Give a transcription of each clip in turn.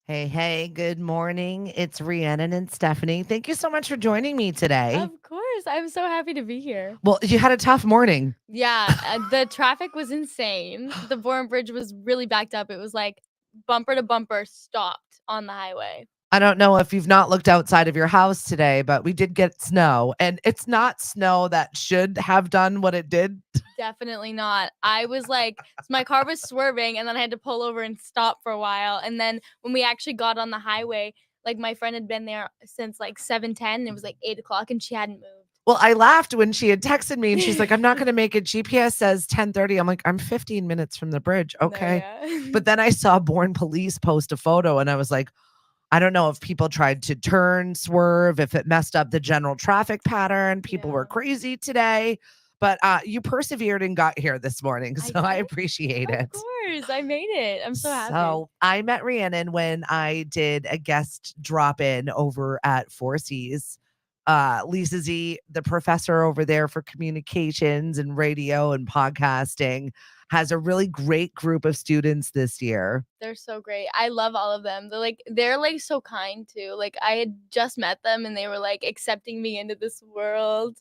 Hey, good morning. It's Rhiannon and Stephanie. Thank you so much for joining me today. Of course. I'm so happy to be here. Well, you had a tough morning. Yeah, the traffic was insane. The Bourne Bridge was really backed up. It was like bumper to bumper stopped on the highway. I don't know if you've not looked outside of your house today, but we did get snow, and it's not snow that should have done what it did. Definitely not. I was like, my car was swerving and then I had to pull over and stop for a while. And then when we actually got on the highway, like my friend had been there since like 7:10 and it was like 8 o'clock and she hadn't moved. Well, I laughed when she had texted me and she's like, I'm not going to make it. GPS says 10:30. I'm like, I'm 15 minutes from the bridge. No, Okay. yeah. But then I saw Bourne Police post a photo and I was like, I don't know if people tried to turn, swerve, if it messed up the general traffic pattern. People were Yeah. crazy today, but you persevered and got here this morning. I So I did. appreciate Of it. course, I made it. I'm so happy. So I met Rhiannon when I did a guest drop in over at Four Cs. Lisa Z, the professor over there for communications and radio and podcasting, has a really great group of students this year. They're so great. I love all of them. They're so kind too. Like I had just met them and they were like accepting me into this world.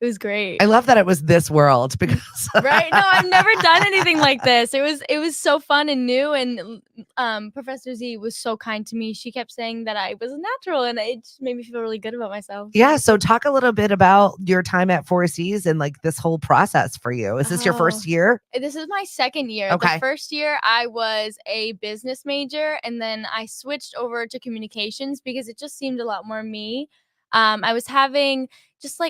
It was great. I love that it was this world because Right? No, I've never done anything like this. It was so fun and new and Professor Z was so kind to me. She kept saying that I was a natural and it just made me feel really good about myself. Yeah, so talk a little bit about your time at Four Cs and like this whole process for you. Is this your Oh. first year? This is my second year. Okay. The first year I was a business major and then I switched over to communications because it just seemed a lot more me. I was having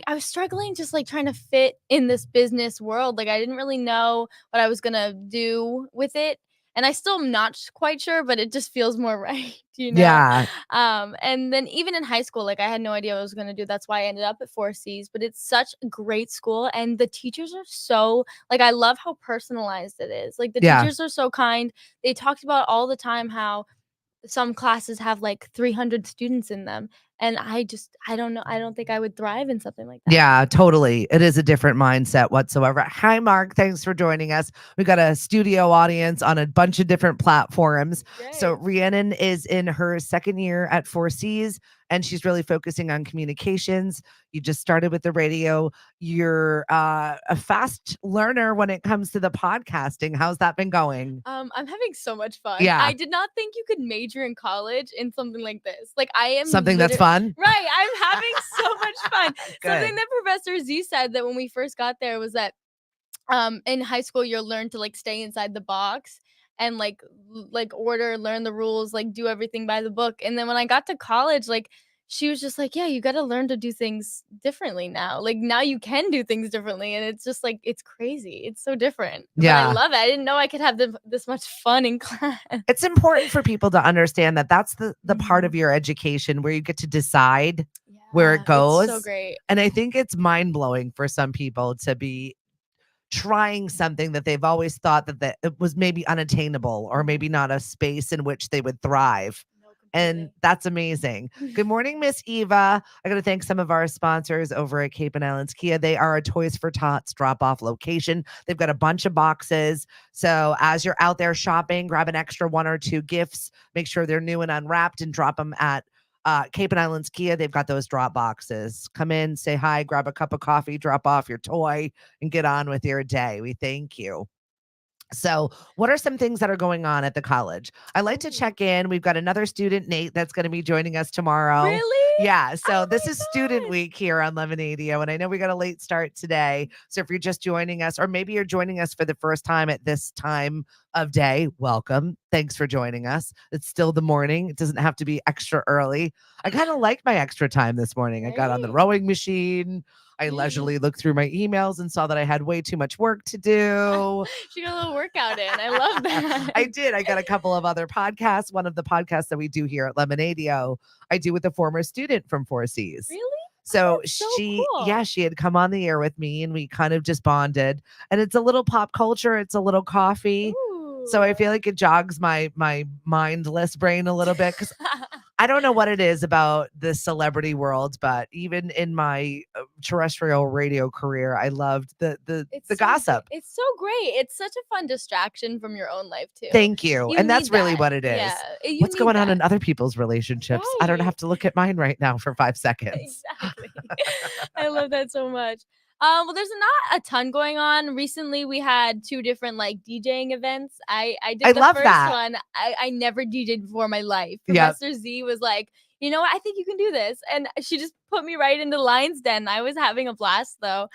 I was struggling just like trying to fit in this business world. Like I didn't really know what I was gonna do with it. And I still am not quite sure, but it just feels more right, you know? Yeah. And then even in high school, like I had no idea what I was gonna do. That's why I ended up at Four Cs. But it's such a great school, and the teachers are so like I love how personalized it is. Like the Yeah. teachers are so kind. They talked about all the time how some classes have like 300 students in them, and I don't know. I don't think I would thrive in something like that. Yeah, totally. It is a different mindset whatsoever. Hi, Mark. Thanks for joining us. We got a studio audience on a bunch of different platforms. So Yay. Rhiannon is in her second year at Four Cs, and she's really focusing on communications. You just started with the radio. You're a fast learner when it comes to the podcasting. How's that been going? I'm having so much fun. Yeah. I did not think you could major in college in something like this. Like I am Something that's fun. Right. I'm having so much fun. Something Good. that Professor Z said that when we first got there was that in high school you'll learn to like stay inside the box and learn the rules, like do everything by the book. And then when I got to college, like she was just like, yeah, you got to learn to do things differently now. Like now you can do things differently and it's just like it's crazy. It's so different. But Yeah. I love it. I didn't know I could have this much fun in class. It's important for people to understand that that's the part Mhm. of your education where you get to decide where it Yeah, goes. it's so great. And I think it's mind-blowing for some people to be trying something that they've always thought that it was maybe unattainable or maybe not a space in which they would thrive. No, And completely. that's amazing. Good morning, Miss Eva. I got to thank some of our sponsors over at Cape and Islands Kia. They are a Toys for Tots drop-off location. They've got a bunch of boxes. So as you're out there shopping, grab an extra one or two gifts. Make sure they're new and unwrapped and drop them at Cape and Islands Kia. They've got those drop boxes. Come in, say hi, grab a cup of coffee, drop off your toy, and get on with your day. We thank you. So, what are some things that are going on at the college? I like to check in. We've got another student, Nate, that's going to be joining us tomorrow. Really? Yeah. So, Oh this my is student gosh. week here on Lemonadio. And I know we got a late start today. So, if you're just joining us, or maybe you're joining us for the first time at this time of day, welcome. Thanks for joining us. It's still the morning. It doesn't have to be extra early. I kind of like my extra time this morning. I got on the Right? rowing machine. I leisurely looked through my emails and saw that I had way too much work to do. She got a little workout in. I love that. I did. I got a couple of other podcasts. One of the podcasts that we do here at Lemonadio, I do with a former student from Four Cs. Really? So That's so yeah, cool. she had come on the air with me and we kind of just bonded. And it's a little pop culture, it's a little coffee. So I Ooh. feel like it jogs my mindless brain a little bit because I don't know what it is about the celebrity world, but even in my terrestrial radio career, I loved the gossip. It's so great. It's such a fun distraction from your own life too. Thank you. You And that's need really that. what it Yeah, is. you What's need going on that. in other people's relationships? I don't Right. have to look at mine right now for 5 seconds. Exactly. I love that so much. Well, there's not a ton going on. Recently, we had 2 different like DJing events. I I did the love first that. one. I never DJed before in my life. Yep. Professor Z was like, you know what? I think you can do this, and she just put me right into Lion's Den. I was having a blast though.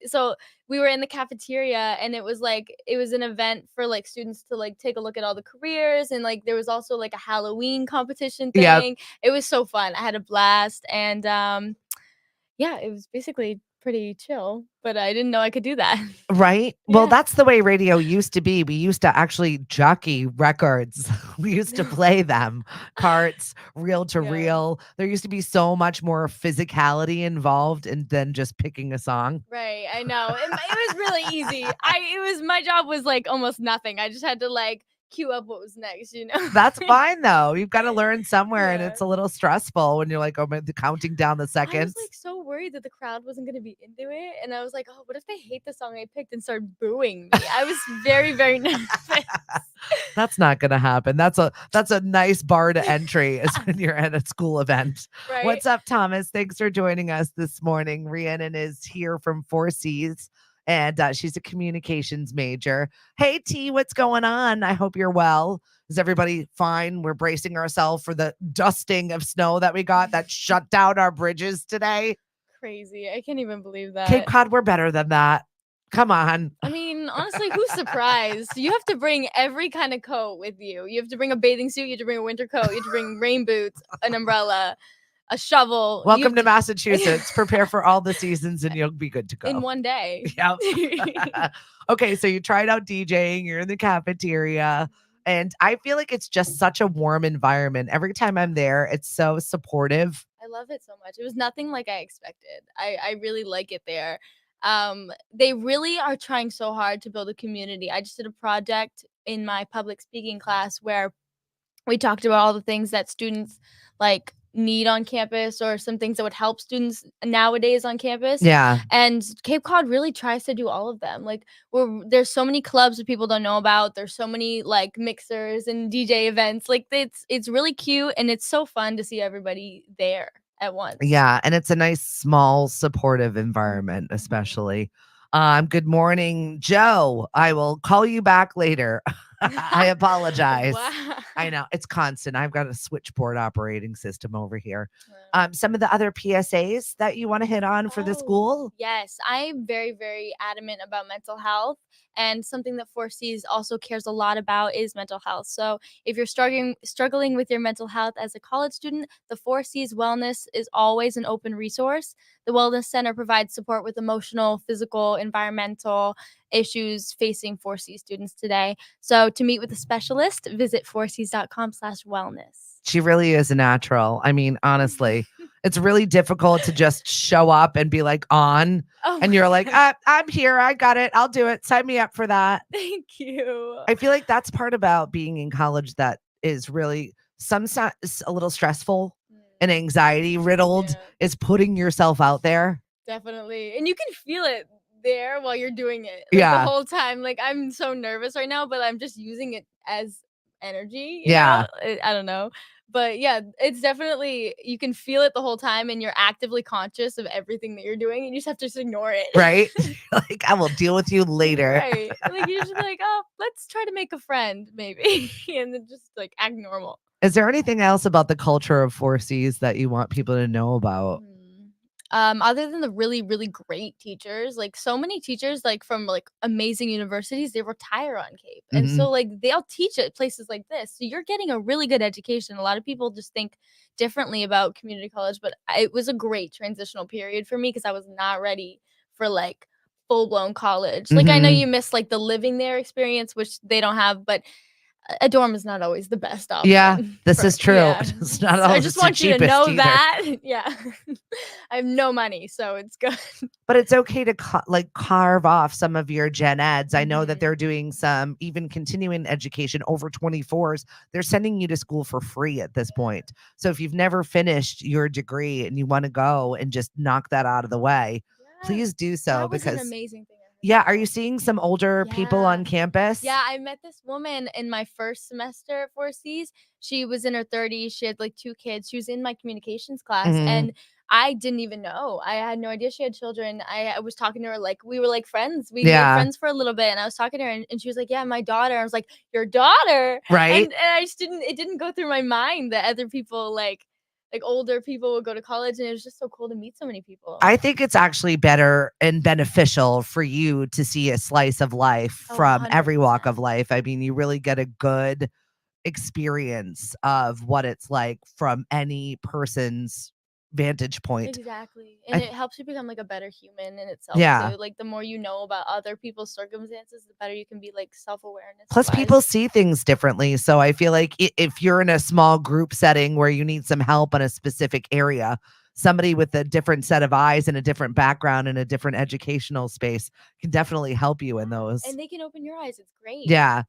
So we were in the cafeteria, and it was an event for like students to like take a look at all the careers, and like there was also like a Halloween competition Yep. thing. It was so fun. I had a blast, and yeah, it was basically pretty chill, but I didn't know I could do that. Right? Well, Yeah. that's the way radio used to be. We used to actually jockey records. We used to play them, parts, reel to Yeah. reel. There used to be so much more physicality involved in than just picking a song. Right, I know. It was really easy. I it was my job was like almost nothing. I just had to like queue up what was next, you know? That's fine though. You've got to learn somewhere and Yeah. it's a little stressful when you're like, oh, counting down the I was seconds. like so worried that the crowd wasn't gonna be into it. And I was like, oh, what if they hate the song I picked and start booing me? I was very, very nervous. That's not going to happen. That's a nice bar to entry is when you're at a school event. Right? What's up, Thomas? Thanks for joining us this morning. Rhiannon is here from Four Cs, and she's a communications major. Hey, T, what's going on? I hope you're well. Is everybody fine? We're bracing ourselves for the dusting of snow that we got that shut down our bridges today. Crazy. I can't even believe Cape that. Cod, we're better than that. Come on. I mean, honestly, who's surprised? You have to bring every kind of coat with you. You have to bring a bathing suit, you have to bring a winter coat, you have to bring rain boots, an umbrella, a shovel. Welcome to Massachusetts. Prepare for all the seasons and you'll be good to In go. one day. Yep. Okay, so you tried out DJing, you're in the cafeteria, and I feel like it's just such a warm environment. Every time I'm there, it's so supportive. I love it so much. It was nothing like I expected. I really like it there. They really are trying so hard to build a community. I just did a project in my public speaking class where we talked about all the things that students like need on campus or some things that would help students nowadays on campus. Yeah. And Cape Cod really tries to do all of them. Like there's so many clubs that people don't know about. There's so many like mixers and DJ events. Like it's really cute and it's so fun to see everybody there at once. Yeah, and it's a nice small supportive environment, especially. Good morning, Joe. I will call you back later. I apologize. Wow. I know it's constant. I've got a switchboard operating system over here. Wow. Some of the other PSAs that you want to hit on for the school? Yes, I'm very, very adamant about mental health. And something that 4Cs also cares a lot about is mental health. So if you're struggling with your mental health as a college student, the 4Cs Wellness is always an open resource. The Wellness Center provides support with emotional, physical, environmental issues facing 4C students today. So to meet with a specialist, visit 4cs.com/wellness. She really is a natural. I mean, honestly, it's really difficult to just show up and be like on, Oh and my you're like, God. I'm here. I got it. I'll do it. Sign me up for that. Thank you. I feel like that's part about being in college that is really sometimes a little stressful and anxiety riddled Yeah. is putting yourself out there. Definitely. And you can feel it there while you're doing it. Like, Yeah. the whole time. Like, I'm so nervous right now, but I'm just using it as energy. Yeah. I don't know. But yeah, it's definitely, you can feel it the whole time and you're actively conscious of everything that you're doing and you just have to just ignore it. Right? Like, I will deal with you later. Right. Like, you're just like, oh, let's try to make a friend, maybe. And then just like act normal. Is there anything else about the culture of 4Cs that you want people to know about? Other than the really, really great teachers, like so many teachers, like from like amazing universities, they retire on Cape. And Mhm. so like they'll teach at places like this. So you're getting a really good education. A lot of people just think differently about community college, but it was a great transitional period for me because I was not ready for like full blown college. Like I know Mhm. you miss like the living there experience, which they don't have, but a dorm is not always the best option. Yeah, this is true. Yeah. It's not I always just the want you to cheapest know either. that. Yeah. I have no money, so it's good. But it's okay to like carve off some of your gen eds. I know that Mhm. they're doing some even continuing education over 24s. They're sending you to school for free at this point. So if you've never finished your degree and you want to go and just knock that out of the way, Yeah. please do so That was an because amazing thing I yeah, heard are you about. seeing some older people Yeah. on campus? Yeah, I met this woman in my first semester at 4Cs. She was in her 30s. She had like 2 kids. She was in my communications class, Mhm. and I didn't even know. I had no idea she had children. I was talking to her like we were like friends. We made Yeah, friends for a little bit, and I was talking to her, and she was like, "Yeah, my daughter." I was like, "Your daughter?" right? And I just didn't. It didn't go through my mind that other people like older people would go to college, and it was just so cool to meet so many people. I think it's actually better and beneficial for you to see a slice of life Oh, from every walk 100%. of life. I mean, you really get a good experience of what it's like from any person's vantage point. Exactly. I And th- it helps you become like a better human in itself yeah. too. Like the more you know about other people's circumstances, the better you can be like self-awareness Plus, people wise. see things differently. So I feel like if you're in a small group setting where you need some help in a specific area, somebody with a different set of eyes and a different background and a different educational space can definitely help you in Yeah. those. And they can open your eyes. It's great. Yeah.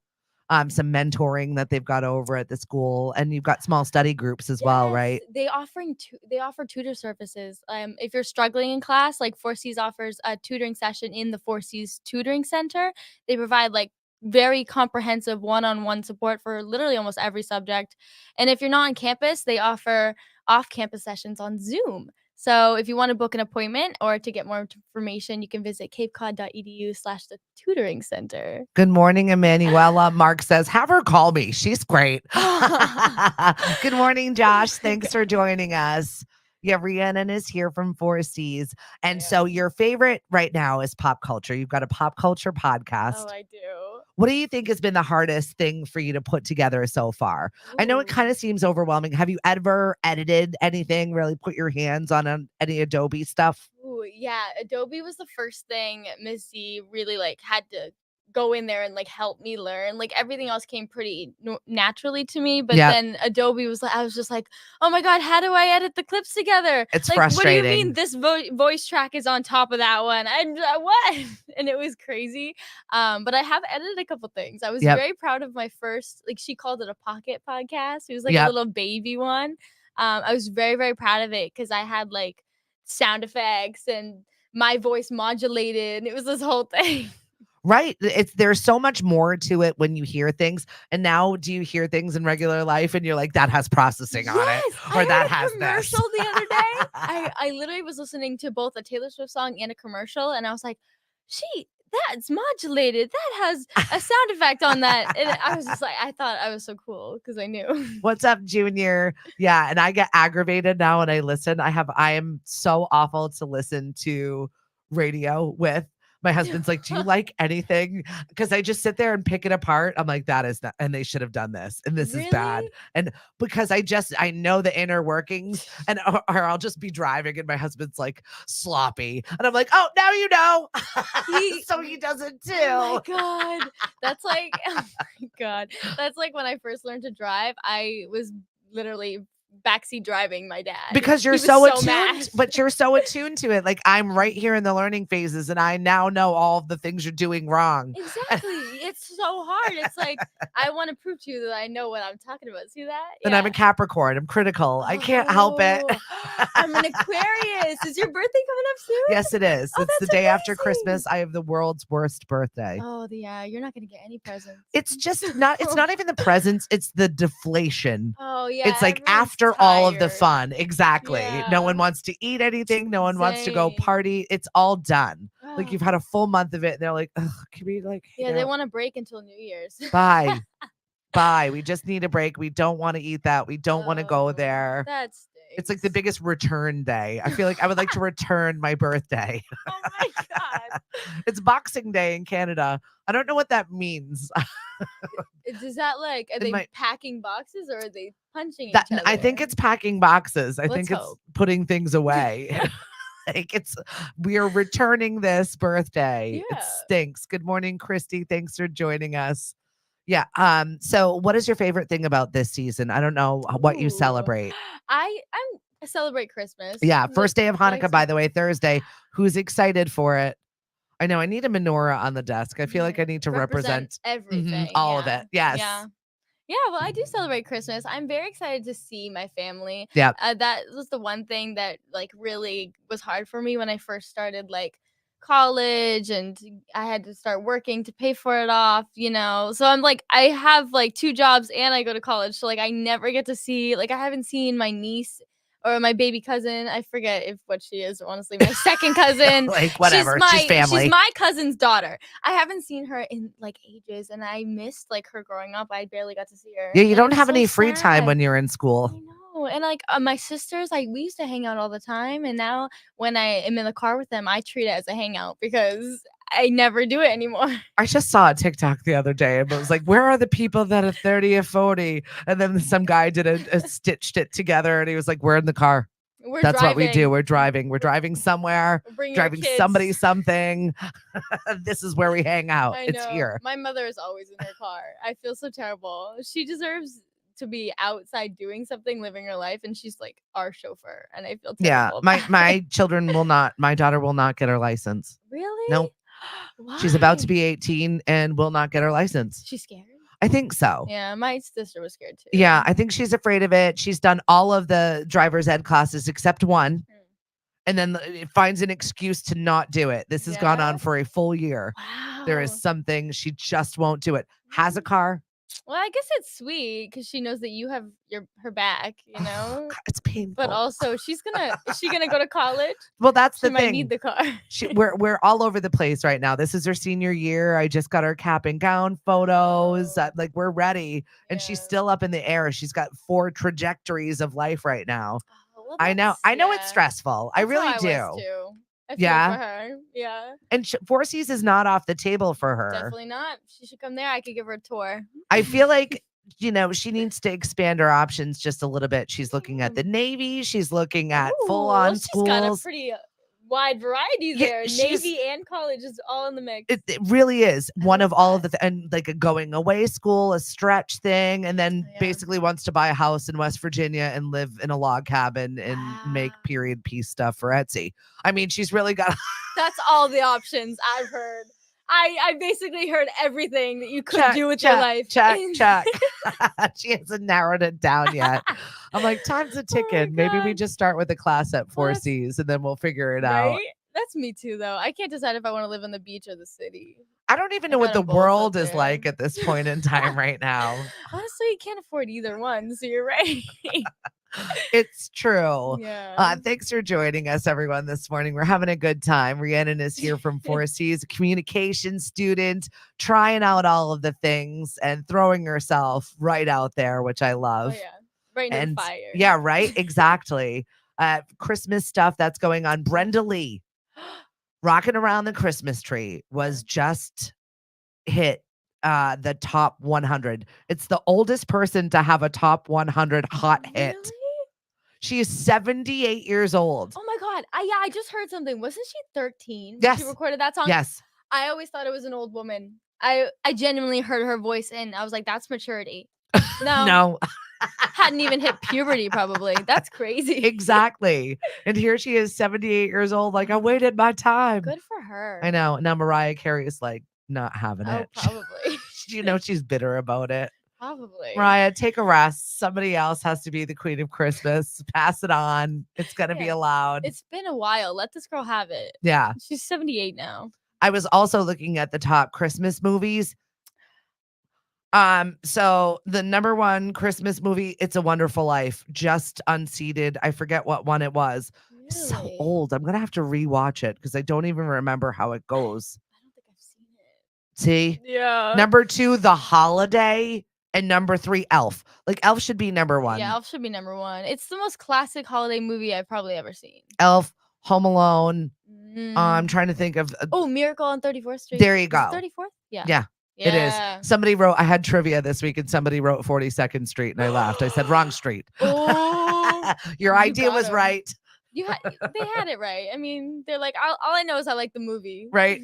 Some mentoring that they've got over at the school, and you've got small study groups as well, Yes, right? they offer tutor services. If you're struggling in class, like 4Cs offers a tutoring session in the 4Cs tutoring center. They provide like very comprehensive one-on-one support for literally almost every subject. And if you're not on campus, they offer off-campus sessions on Zoom. So if you want to book an appointment or to get more information, you can visit capecod.edu/the tutoring center. Good morning, Emanuela. Mark says, have her call me. She's great. Good morning, Josh. Thanks for joining us. Yeah, Rhiannon is here from Four Cs. And Yeah. so your favorite right now is pop culture. You've got a pop culture Oh, podcast. I do. What do you think has been the hardest thing for you to put together so far? I know it Ooh. kind of seems overwhelming. Have you ever edited anything, really put your hands on any Adobe stuff? Ooh, yeah, Adobe was the first thing Missy really, like, had to go in there and, like, help me learn. Like, everything else came pretty naturally to me, but Yeah, then Adobe was like I was just like, "Oh my god, how do I edit the clips together? it's Like, what do you mean frustrating. this voice track is on top of that one? And what?" And it was crazy. But I have edited a couple things. I was Yep. very proud of my first like, she called it a pocket podcast. It was like a Yep. little baby one. I was very, very proud of it because I had, like, sound effects and my voice modulated, and it was this whole thing. Right. It's there's so much more to it when you hear things. And now do you hear things in regular life and you're like, that has processing on it, Yes, I or that heard a has this. commercial the other day. I literally was listening to both a Taylor Swift song and a commercial, and I was like, "She that's modulated. That has a sound effect on that." And I was just like, I thought I was so cool because I knew. What's up, Junior? Yeah, and I get aggravated now when I listen. I am so awful to listen to radio with. My husband's like, "Do you like anything?" Because I just sit there and pick it apart. I'm like, "That is not," and they should have done this, and this is bad. Really? And because I know the inner workings, and or I'll just be driving, and my husband's like sloppy, and I'm like, "Oh, now you know." He So he does it Oh my too. god. That's like oh my god. That's like when I first learned to drive, I was literally backseat driving my dad. Because you're He was so so mad. attuned, but you're so attuned to it. Like I'm right here in the learning phases and I now know all of the things you're doing wrong. Exactly. It's so hard. It's like I want to prove to you that I know what I'm talking about. See that? And I'm a Yeah. Capricorn. I'm critical. I can't help it. Oh, I'm an Aquarius. Is your birthday coming up soon? Yes, it is. Oh, It's the that's day after amazing. Christmas. I have the world's worst birthday. Oh, yeah. You're not gonna get any presents. It's not even the presents, it's the deflation. Oh yeah. It's like Everyone's after all of the tired. fun. Exactly. No Yeah. one wants to eat anything. No one wants to go Same. party. It's all done. Like Oh. you've had a full month of it. And they're like, ugh, can we like Yeah, hang they out? want to break until New Year's. Bye. Bye. We just need a break. We don't want to eat that. We don't want to go Oh, there. that It's like the stinks. biggest return day. I feel like I would like to return my birthday. Oh my god. It's Boxing Day in Canada. I don't know what that means. Does that like are In they my packing boxes or are they punching that each I think other? it's packing boxes. I Let's think it's hope. putting things away. Like it's we are returning this birthday. It Yeah. stinks. Good morning, Christy. Thanks for joining us. Yeah. So what is your favorite thing about this season? I don't know what you Ooh. celebrate. I celebrate Christmas. Yeah. Like First day of like Hanukkah, by the way, Thursday. Who's excited for it? I know I need a menorah on the desk. I feel like I need to represent represent everything. all of Yeah. it. Yes. Yeah. Yeah, well, I do celebrate Christmas. I'm very excited to see my family. Yeah. That was the one thing that like really was hard for me when I first started like college and I had to start working to pay for it off, you know. So I'm like I have like two jobs and I go to college. So like I never get to see like I haven't seen my niece or my baby cousin. I forget if what she is, honestly. My second cousin. Like She's whatever. She's she's family. my cousin's daughter. I haven't seen her in like ages and I missed like her growing up. I barely got to see her. Yeah, you And don't I'm have so any free time sad. when you're in school. I know. And like my sisters, like we used to hang out all the time. And now when I am in the car with them, I treat it as a hangout because I never do it anymore. I just saw a TikTok the other day and it was like, where are the people that are 30 or 40? And then some guy did a stitched it together and he was like, we're in the car. We're That's driving. what we do. We're driving. We're driving somewhere. We're bringing our Driving kids. somebody something. This is where we hang out. I It's know. here. My mother is always in her car. I feel so terrible. She deserves to be outside doing something, living her life, and she's like our chauffeur, and I feel Yeah, terrible. my children will not. My daughter will not get her license. Really? Nope. Why? She's about to be 18 and will not get her license. She's scared. I think so. Yeah, my sister was scared too. Yeah, I think she's afraid of it. She's done all of the driver's ed classes except one, and then it finds an excuse to not do it. This has gone on for a full year. Wow. There is something she just won't do it. Has a car. Well, I guess it's sweet because she knows that you have her back, you know. It's painful. But also, is she gonna go to college? Well, that's She the might thing. need the car. We're all over the place right now. This is her senior year. I just got her cap and gown photos. Like we're ready, and she's still up in the air. She's got 4 trajectories of life right now. Oh, well, I know it's stressful. I That's really how I do. was too. I feel Yeah? for her. Yeah. And Four Seas is not off the table for her. Definitely not. She should come there. I could give her a tour. I feel like, she needs to expand her options just a little bit. She's looking at the Navy. She's looking at full-on She's schools. got a pretty wide variety Yeah, there. Navy and college is all in the mix. It really is one love of all of that. the and like a going away school, a stretch thing, and then Yeah. basically wants to buy a house in West Virginia and live in a log cabin and make Wow. period piece stuff for Etsy. I mean, she's really got That's all the options I've heard. I basically heard everything that you could check, do with your check, life. check. She hasn't narrowed it down yet. I'm like, time's a ticking. Maybe we God. just start with a class at Four That's- Seas and then we'll figure it out. Right? That's me too, though. I can't decide if I want to live in the beach or the city. I don't even I know what got the 'em both world up is there. like at this point in time right now. Honestly, you can't afford either one, so you're right. It's true. Yeah. Thanks for joining us, everyone, this morning. We're having a good time. Rhiannon is here from Four Seas, a communication student, trying out all of the things and throwing herself right out there, which I Oh, love. yeah. Right into the fire. Yeah, right. Exactly. Christmas stuff that's going on. Brenda Lee, Rocking Around the Christmas Tree, was just hit the top 100. It's the oldest person to have a top 100 hot hit. Really? She is 78 years old. Oh my god. I just heard something. Wasn't she 13 when Yes. she recorded that song? Yes. I always thought it was an old woman. I genuinely heard her voice and I was like, that's maturity. No. No. Hadn't even hit puberty, probably. That's crazy. Exactly. And here she is, 78 years old. Like, I waited my time. Good for her. I know. Now Mariah Carey is like not having Oh, it. probably. She's bitter about it. Probably. Mariah, take a rest. Somebody else has to be the queen of Christmas. Pass it on. It's going to be Yeah. allowed. It's been a while. Let this girl have it. Yeah. She's 78 now. I was also looking at the top Christmas movies. So the number 1 Christmas movie, It's a Wonderful Life, just unseated. I forget what one it was. It's so Really? old. I'm gonna have to rewatch it because I don't even remember how it goes. I don't think I've seen it. See? Yeah. Number 2, The Holiday, and number 3, Elf. Like Elf should be number 1. Yeah, Elf should be number 1. It's the most classic holiday movie I've probably ever seen. Elf, Home Alone. I'm Mm. trying to think of Oh, Miracle on 34th Street. there you Is it go. 34th? Yeah. Yeah. It is. Somebody wrote, I had trivia this week and somebody wrote 42nd Street and I laughed. I said, wrong street. Oh, Your you idea got was 'em. right. They had it right. I mean, they're like, all I know is I like the movie. Right.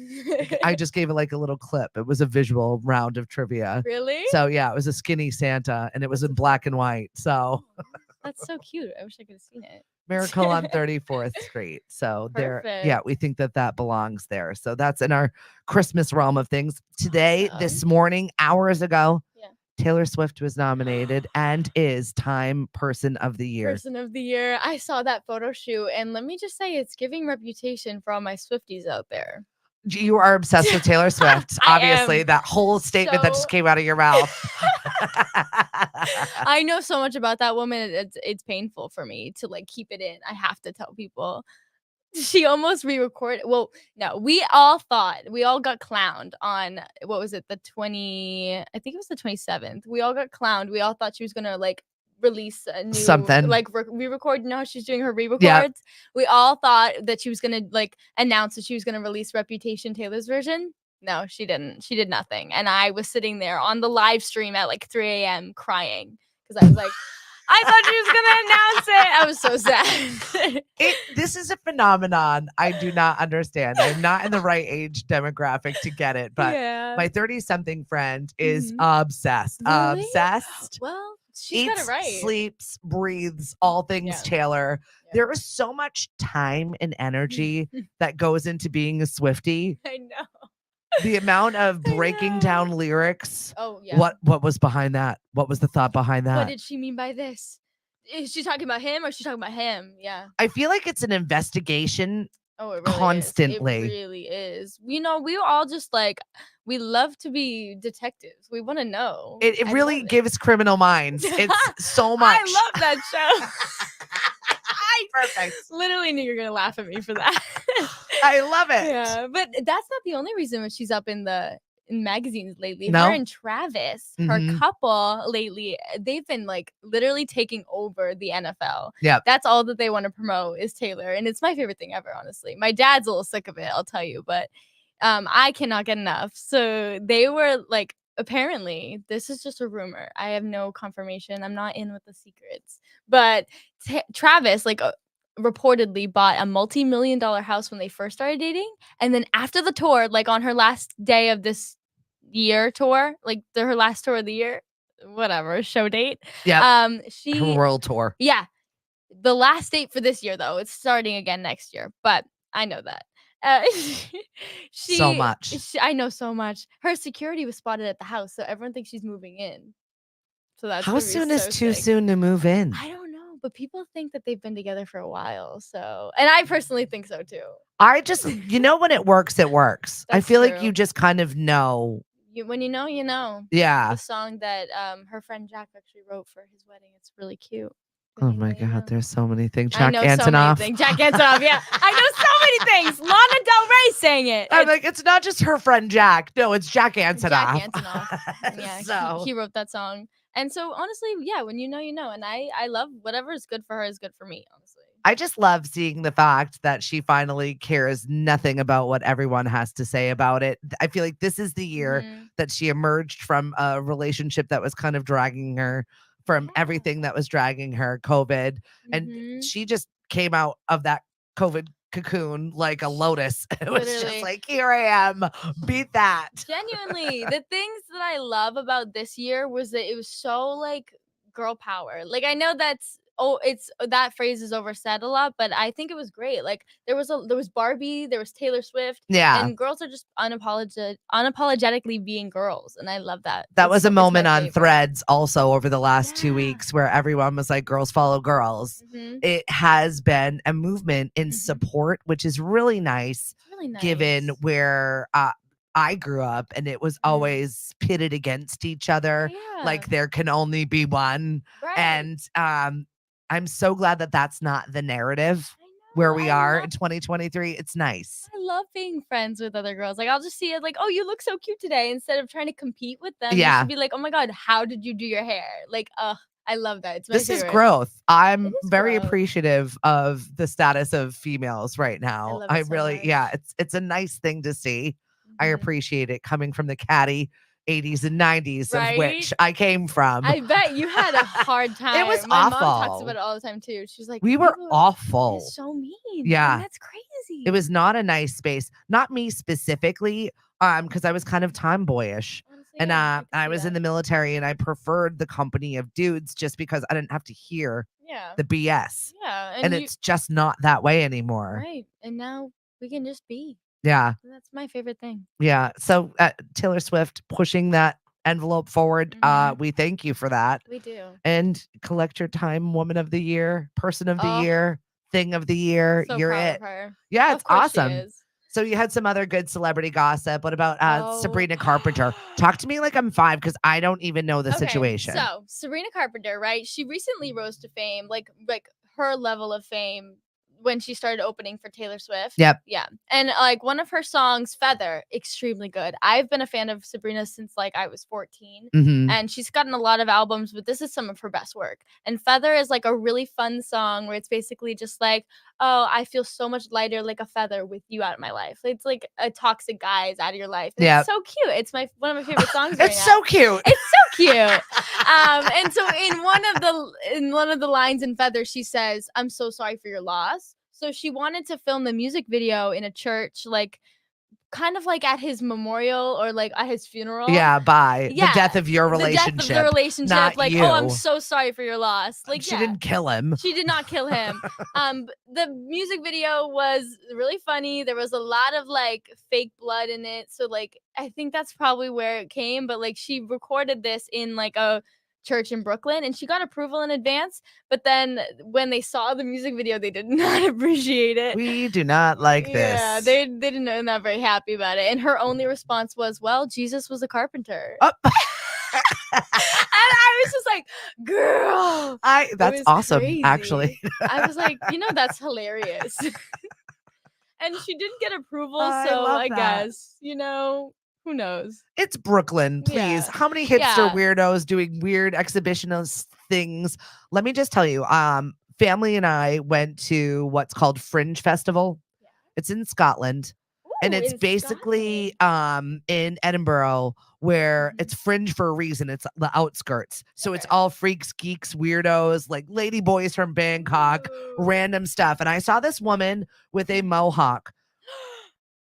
I just gave it like a little clip. It was a visual round of trivia. Really? So yeah, it was a skinny Santa and it was in black and white. So That's so cute. I wish I could have seen it. Miracle on 34th Street. So there, yeah, Perfect. we think that belongs there. So that's in our Christmas realm of things. Today, this Awesome. morning, hours ago, Yeah. Taylor Swift was nominated and is Time Person of the Year. Person of the Year. I saw that photo shoot, and let me just say, it's giving reputation for all my Swifties out there. You are obsessed with Taylor Swift. I Obviously, am that whole statement that so- just came out of your mouth. I know so much about that woman. It's painful for me to like keep it in. I have to tell people. She almost re-recorded. Well, no, we all got clowned on what was it, the 20, I think it was the 27th. We all got clowned. We all thought she was gonna like release a new Something. like re-record. You know how she's doing her re-records? We all thought that she was gonna like announce that she was gonna release Reputation, Taylor's version. No, she didn't. She did nothing. And I was sitting there on the live stream at like 3 a.m. crying because I was like, I thought she was gonna announce it. I was so sad. This is a phenomenon I do not understand. I'm not in the right age demographic to get it, but yeah. my 30-something friend is Mhm. obsessed. Really? Obsessed. Well, she's got Eats, it right. sleeps, breathes all things Yeah. Taylor. Yeah. There is so much time and energy that goes into being a Swiftie. I know. The amount of I breaking know. down lyrics. Oh yeah. What was behind that? What was the thought behind What that? did she mean by this? Is she talking about him or is she talking about him? Yeah. I feel like it's an investigation Oh, it really constantly. Is. It really is. You know, we all just like we love to be detectives. We want to know. It I really love gives Criminal Minds. It's so much. I love that show. Perfect. Literally knew you were gonna laugh at me for that. I love it. Yeah, but that's not the only reason when she's up in magazines lately. No? Her and Travis, her Mhm. couple lately, they've been like literally taking over the NFL. Yep. That's all that they want to promote is Taylor, and it's my favorite thing ever. Honestly, my dad's a little sick of it, I'll tell you, but I cannot get enough. So they were like, apparently, this is just a rumor. I have no confirmation. I'm not in with the secrets, but Travis like. Reportedly bought a multi-million-dollar house when they first started dating, and then after the tour, like on her last day of this year tour, like her last tour of the year, whatever show date. Yeah. She World tour. Yeah, the last date for this year though. It's starting again next year, but I know that. So much. I know so much. Her security was spotted at the house, so everyone thinks she's moving in. So that's How soon is too soon to move in? I don't know, but people think that they've been together for a while. So, and I personally think so too. I just, when it works, it works. I That's feel like true. you just kind of know. When you know, you know. Yeah. The song that her friend Jack actually wrote for his wedding. It's really cute. Oh my God, there's so many things. I Jack know so many Antonoff. things. Jack Antonoff, yeah. I know so many things. Lana Del Rey sang it. I'm like, it's not just her friend Jack. No, it's Jack Antonoff. Jack Antonoff. Yeah, So he wrote that song. And so honestly, yeah, when you know, you know. And I love whatever is good for her is good for me, honestly. I just love seeing the fact that she finally cares nothing about what everyone has to say about it. I feel like this is the year Mhm. that she emerged from a relationship that was kind of dragging her, from everything that was dragging her, COVID. And Mhm. she just came out of that COVID cocoon like a lotus. It was just Literally. like, here I am, beat that. Genuinely, the things that I love about this year was that it was so like girl power. Like I know it's that phrase is oversaid a lot, but I think it was great. Like there was Barbie, there was Taylor Swift, Yeah. and girls are just unapologetically being girls, and I love that. That was a it's my moment on favorite. Threads also over the last 2 Yeah. weeks where everyone was like, girls follow girls. Mhm. It has been a movement in Mhm. support, which is really nice, It's really nice. given where I grew up and it was always pitted against each other. Yeah. Like there can only be one. Right. And I'm so glad that that's not the narrative I know, where we I are love in 2023. It's nice. I love being friends with other girls. Like I'll just see it like, oh, you look so cute today. Instead of trying to compete with them, you Yeah. should be like, oh my God, how did you do your hair? Like, I love that. It's my This is favorite. growth. I'm It is very growth. appreciative of the status of females right now. love I it so really, much. yeah, it's a nice thing to see. I Mhm. appreciate it coming from the catty 80s and 90s, of Right? which I came from. I bet you had a hard time. It was My mom talks awful. about it all the time too. She's like, We were "People awful. is so mean." Yeah. And that's crazy. It was not a nice space. Not me specifically, because I was kind of tomboyish. Honestly, And yeah, can I see was in that. the military, and I preferred the company of dudes just because I didn't have to hear Yeah. the BS. Yeah. And you, it's just not that way anymore. right. And now we can just be. Yeah. That's my favorite thing. Yeah. So Taylor Swift pushing that envelope forward. Mhm. We thank you for that. We do. And collect your time, woman of the year, person of the Oh. year, thing of the year. So You're proud it. of her. Yeah, it's Of course awesome. She is. So you had some other good celebrity gossip. What about Oh. Sabrina Carpenter? Talk to me like I'm 5 because I don't even know the situation. So Sabrina Carpenter, right? She recently rose to fame, like her level of fame when she started opening for Taylor Swift. Yep. Yeah. And like one of her songs, Feather, extremely good. I've been a fan of Sabrina since like I was 14. Mhm. And she's gotten a lot of albums, but this is some of her best work. And Feather is like a really fun song where it's basically just like, oh, I feel so much lighter like a feather with you out of my life. It's like a toxic guy is out of your life. And Yep. It's so cute. It's one of my favorite songs right It's now. so cute. It's so cute. And so in one of the lines in Feather, she says, "I'm so sorry for your loss." So she wanted to film the music video in a church, like kind of like at his memorial or like at his funeral. Yeah, bye. Yeah, the death of your relationship. The death of the relationship. not Like, you. oh, I'm so sorry for your loss. Like, She didn't kill him. She did not kill him. The music video was really funny. There was a lot of like fake blood in it. So like I think that's probably where it came. But like she recorded this in like a church in Brooklyn and she got approval in advance. But then when they saw the music video, they did not appreciate it. We do not like this. Yeah, they didn't know, not very happy about it. And her only response was, "Well, Jesus was a carpenter." Oh. And I was just like, girl. That's awesome, crazy. actually. I was like, that's hilarious. And she didn't get approval, I so love I that. guess, who knows? It's Brooklyn, please. Yeah. How many hipster Yeah. weirdos doing weird exhibitionist things? Let me just tell you, family and I went to what's called Fringe Festival. Yeah. It's in Scotland. And Ooh, it's in basically Scotland. in Edinburgh where Mhm. it's fringe for a reason. It's the outskirts. So it's Okay. all freaks, geeks, weirdos, like lady boys from Bangkok, Ooh. random stuff. And I saw this woman with a mohawk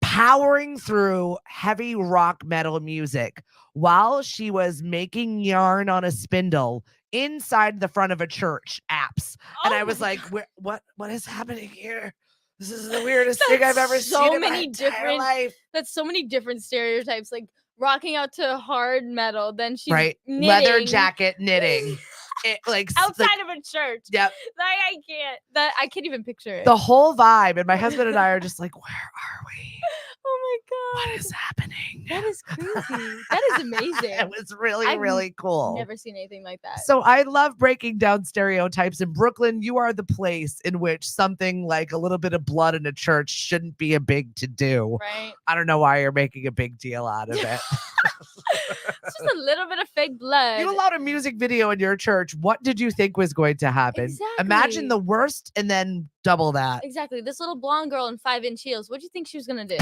powering through heavy rock metal music while she was making yarn on a spindle inside the front of a church apps. And Oh I was my like, God. what is happening here? This is the weirdest thing I've ever seen in my entire life. That's so many different stereotypes, like rocking out to hard metal, then she's Right. knitting. Leather jacket, knitting. It outside of a church. Yep. I can't even picture it. The whole vibe. And my husband and I are just like, where are we? Oh my God. What is happening? That is crazy. That is amazing. It was really, I've really cool. Never seen anything like that. So I love breaking down stereotypes. In Brooklyn, you are the place in which something like a little bit of blood in a church shouldn't be a big to do. Right. I don't know why you're making a big deal out of it. It's just a little bit of fake blood. You allowed a music video in your church. What did you think was going to happen? Imagine Exactly. the worst and then double that. Exactly. This little blonde girl in 5-inch heels. What do you think she was gonna do?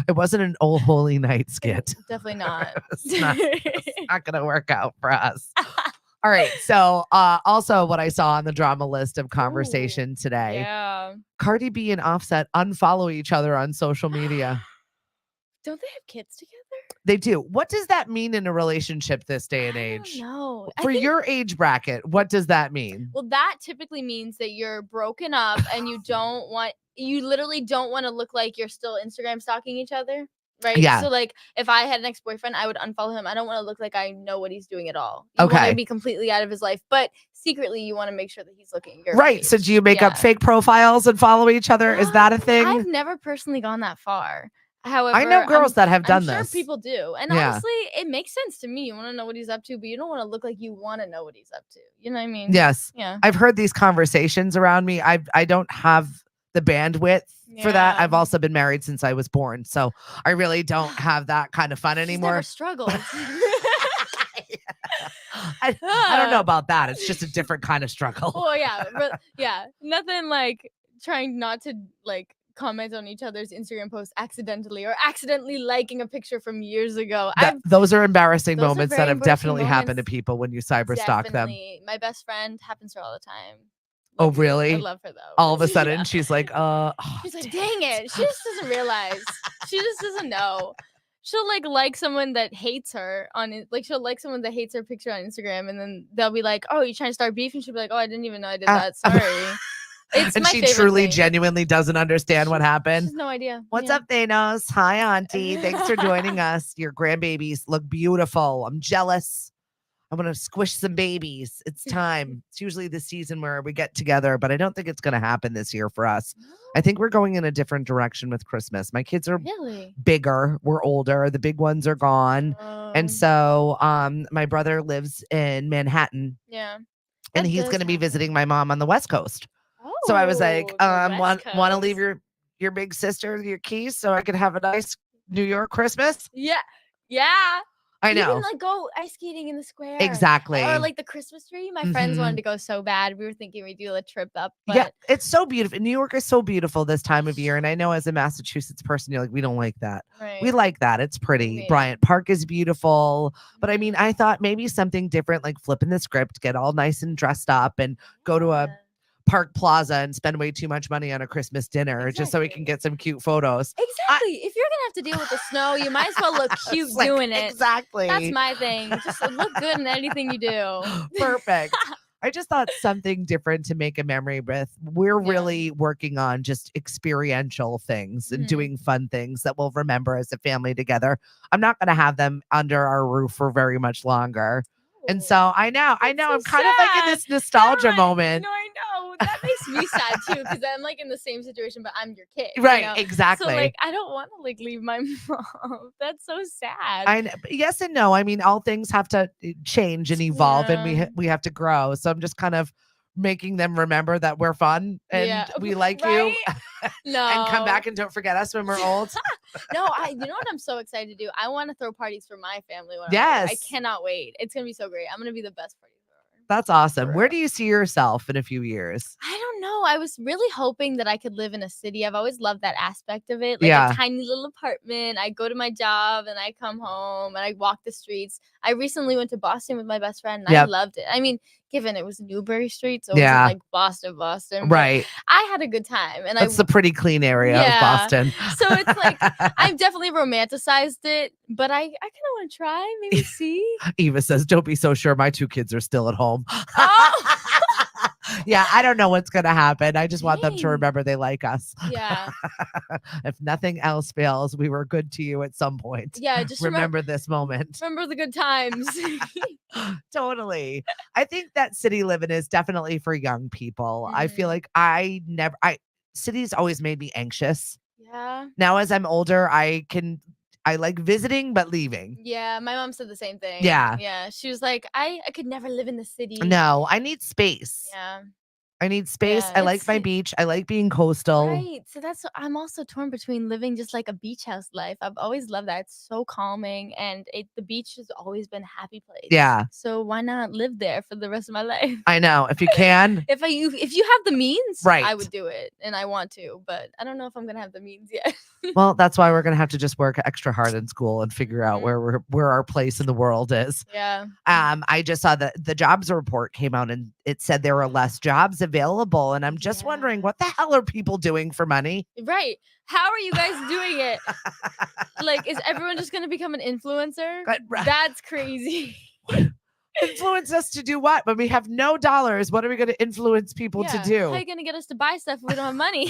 It wasn't an old holy night skit. Definitely not. It's not going to work out for us. All right. So also what I saw on the drama list of conversation today, Yeah. Cardi B and Offset unfollow each other on social media. Don't they have kids together? They do. What does that mean in a relationship this day and age? No. For your age bracket, what does that mean? Well, that typically means that you're broken up and you literally don't want to look like you're still Instagram stalking each other. Right. Yeah. So like if I had an ex-boyfriend, I would unfollow him. I don't want to look like I know what he's doing at all. You want to be completely out of his life, but secretly you want to make sure that he's looking your right. age. So do you make up fake profiles and follow each other? Is that a thing? I've never personally gone that far. However, I know girls that have done I'm this. sure people do. And honestly, it makes sense to me. You want to know what he's up to, but you don't want to look like you want to know what he's up to. You know what I mean? Yes. Yeah. I've heard these conversations around me. I don't have the bandwidth for that. I've also been married since I was born. So I really don't have that kind of fun anymore. Never struggled. I don't know about that. It's just a different kind of struggle. Oh yeah. But yeah. Nothing like trying not to like comment on each other's Instagram posts accidentally or accidentally liking a picture from years ago. Those are embarrassing Those are moments that very have definitely embarrassing happened to moments. people when you cyber stalk them. Definitely. My best friend happens to her all the time. Oh, Love you. I really? love her though. All of a sudden, Yeah. she's like, She's like, dang it. She just doesn't realize. She just doesn't know. She'll like someone that hates her on it. Like she'll like someone that hates her picture on Instagram, and then they'll be like, "Oh, you trying to start beef?" And she'll be like, "Oh, I didn't even know I did that. Sorry." It's and my she favorite truly, thing. genuinely doesn't understand what She happened. has no idea. What's Yeah. up, Thanos? Hi, Auntie. Thanks for joining us. Your grandbabies look beautiful. I'm jealous. I want to squish some babies. It's time. It's usually the season where we get together, but I don't think it's going to happen this year for us. I think we're going in a different direction with Christmas. My kids are Really? bigger. We're older. The big ones are gone. And Oh, so my brother lives in Manhattan yeah. and That he's does going to be happen. visiting my mom on the West Coast. So I was like, Oh, the West want to leave Coast. your big sister your keys so I could have a nice New York Christmas? Yeah. Yeah. I Even know. like go ice skating in the square. Exactly. Or like the Christmas tree. My friends wanted to go so bad. We were thinking we'd do a trip up. But Yeah, it's so beautiful. New York is so beautiful this time of year. And I know as a Massachusetts person, you're like, we don't like that. right. We like that. It's pretty. Yeah. Bryant Park is beautiful. But I mean, Mhm. I thought maybe something different, like flipping the script, get all nice and dressed up and go to a Yeah. Park Plaza and spend way too much money on a Christmas dinner just so we can Exactly. get some cute photos. Exactly. If you're gonna have to deal with the snow, you might as well look cute It's like, doing it. exactly. That's my thing. Just look good in anything you do. Perfect. I just thought something different to make a memory with. We're Yeah. really working on just experiential things and Mhm. doing fun things that we'll remember as a family together. I'm not going to have them under our roof for very much longer. And so I know, That's so I'm kind of like in sad. this nostalgia Right. moment. No, I know. That makes me sad too, because I'm like in the same situation, but I'm your kid. Right, You know? exactly. So like I don't want to like leave my mom. That's so sad. I yes and no. I mean, all things have to change and evolve, and Yeah. we have to grow. So I'm just kind of making them remember that we're fun and Yeah. we like Right? you, No. and come back and don't forget us when we're old. No, you know what I'm so excited to do? I want to throw parties for my family when I'm older. I Yes, cannot wait. It's gonna be so great. I'm gonna be the best party thrower. that's awesome. For Where real. do you see yourself in a few years? I don't know. I was really hoping that I could live in a city. I've always loved that aspect of it. Like Yeah. a tiny little apartment. I go to my job and I come home and I walk the streets. I recently went to Boston with my best friend and I Yep. loved it. I mean, given it was Newbury Street, so it Yeah. wasn't like Boston, but Right. I had a good time. And That's a pretty clean area of Yeah. Boston. So it's like I've definitely romanticized it, but I kind of want to try, maybe see. Eva says, don't be so sure. My 2 kids are still at home. Oh. Yeah, I don't know what's going to happen. I just want them to Dang. remember they like us. Yeah. If nothing else fails, we were good to you at some point. Yeah, just Remember this moment. remember the good times. Totally. I think that city living is definitely for young people. I feel Mhm. like cities always made me anxious. Yeah. Now, as I'm older, I like visiting, but leaving. Yeah, my mom said the same thing. Yeah. Yeah, she was like, I could never live in the city. No, I need space. Yeah. I need space. Yeah, I like my it's- beach. I like being coastal. Right. So I'm also torn between living just like a beach house life. I've always loved that. It's so calming and the beach has always been a happy place. Yeah. So why not live there for the rest of my life? I know. If you can. If you have the means, Right. I would do it and I want to, but I don't know if I'm going to have the means yet. Well, that's why we're gonna have to just work extra hard in school and figure out Mhm. where our place in the world is. Yeah. I just saw the jobs report came out and it said there were less jobs available, and I'm just wondering Yeah. what the hell are people doing for money? Right. How are you guys doing it? Like, is everyone just going to become an influencer? That's crazy. Influence us to do what? When we have no dollars, what are we going to influence people to How do? are you going to get us to buy stuff if we don't have money?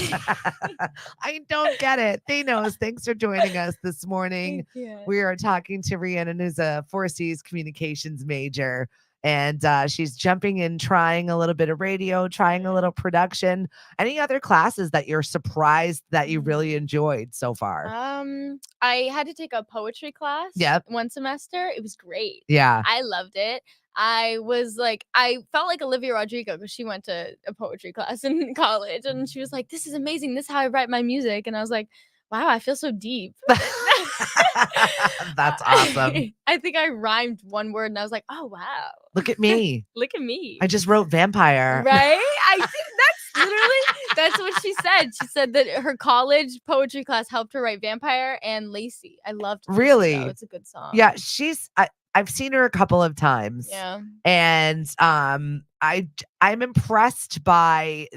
I don't get it. Thanos, thanks for joining us this morning. We are talking to Rhiannon, who's a 4C's communications major. And she's jumping in, trying a little bit of radio, trying a little production. Any other classes that you're surprised that you really enjoyed so far? I had to take a poetry class. Yep. One semester. It was great. Yeah. I loved it. I felt like Olivia Rodrigo because she went to a poetry class in college and she was like, "This is amazing. This is how I write my music." And I was like, wow, I feel so deep. That's awesome. I think I rhymed one word and I was like, oh, wow. Look at me. Look at me. I just wrote vampire. Right? I think that's literally That's what she said. She said that her college poetry class helped her write Vampire and Lacey. I loved Lacey, though. Really? It's a good song. Yeah, I've seen her a couple of times. Yeah. And I'm impressed by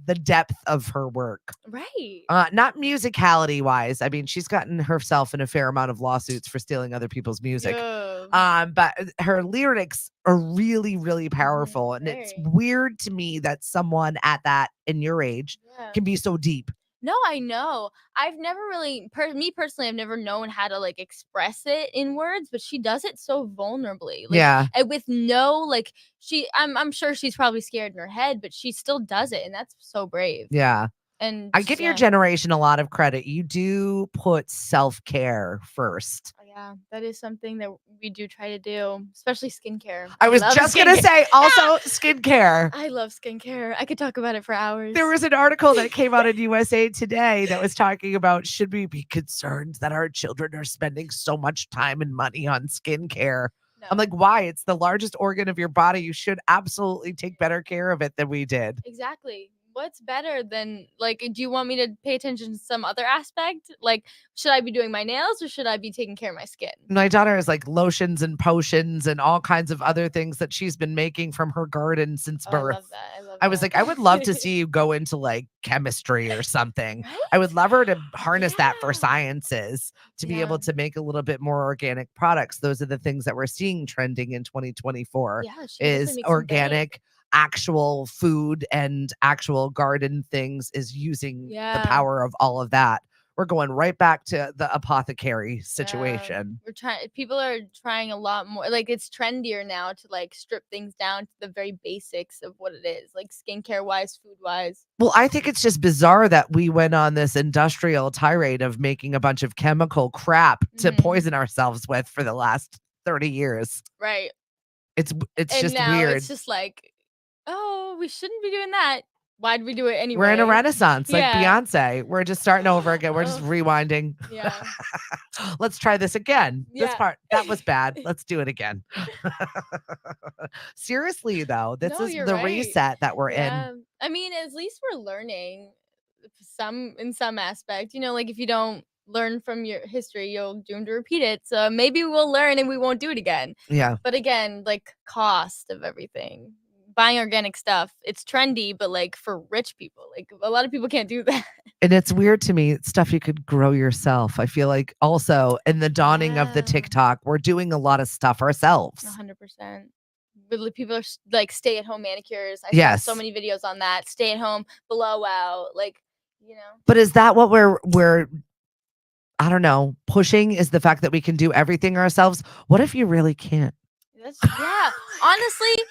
the depth of her work. Right. Not musicality wise. I mean, she's gotten herself in a fair amount of lawsuits for stealing other people's music. Yeah. But her lyrics are really, really powerful. And it's Very. weird to me that someone at that in your age Yeah. can be so deep. No, I know. I've never really, me personally, I've never known how to like express it in words, but she does it so vulnerably. Like, Yeah. and with no, like, I'm sure she's probably scared in her head, but she still does it, and that's so brave. Yeah. And I give your generation a lot of credit. You do put self-care first. Yeah, that is something that we do try to do, especially skincare. I was just going to say also skincare. I love skincare. I could talk about it for hours. There was an article that came out in USA Today that was talking about, should we be concerned that our children are spending so much time and money on skincare? No. I'm like, why? It's the largest organ of your body. You should absolutely take better care of it than we did. Exactly. What's better than, like, do you want me to pay attention to some other aspect? Like, should I be doing my nails or should I be taking care of my skin? My daughter has like lotions and potions and all kinds of other things that she's been making from her garden since birth. I love that. I was like, I would love to see you go into like chemistry or something. Right? I would love her to harness that for sciences to be able to make a little bit more organic products. Those are the things that we're seeing trending in 2024 is organic, actual food and actual garden things, is using the power of all of that. We're going right back to the apothecary situation. People are trying a lot more. Like, it's trendier now to like strip things down to the very basics of what it is, like skincare wise, food wise. Well, I think it's just bizarre that we went on this industrial tirade of making a bunch of chemical crap to poison ourselves with for the last 30 years. Right. It's and just now weird. It's just like, oh, we shouldn't be doing that. Why'd we do it anyway? We're in a renaissance, like Beyonce. We're just starting over again. We're just rewinding. Yeah. Let's try this again. This part, that was bad. Let's do it again. Seriously, though, this is the reset that we're in. I mean, at least we're learning in some aspect. You know, like if you don't learn from your history, you're doomed to repeat it. So maybe we'll learn and we won't do it again. Yeah. But again, like cost of everything. Buying organic stuff, it's trendy, but like for rich people, like a lot of people can't do that. And it's weird to me, it's stuff you could grow yourself. I feel like also in the dawning of the TikTok, we're doing a lot of stuff ourselves. 100%. People are like stay-at-home manicures. I saw so many videos on that. Stay at home, blowout, like, you know. But is that what we're I don't know, pushing, is the fact that we can do everything ourselves? What if you really can't? Honestly,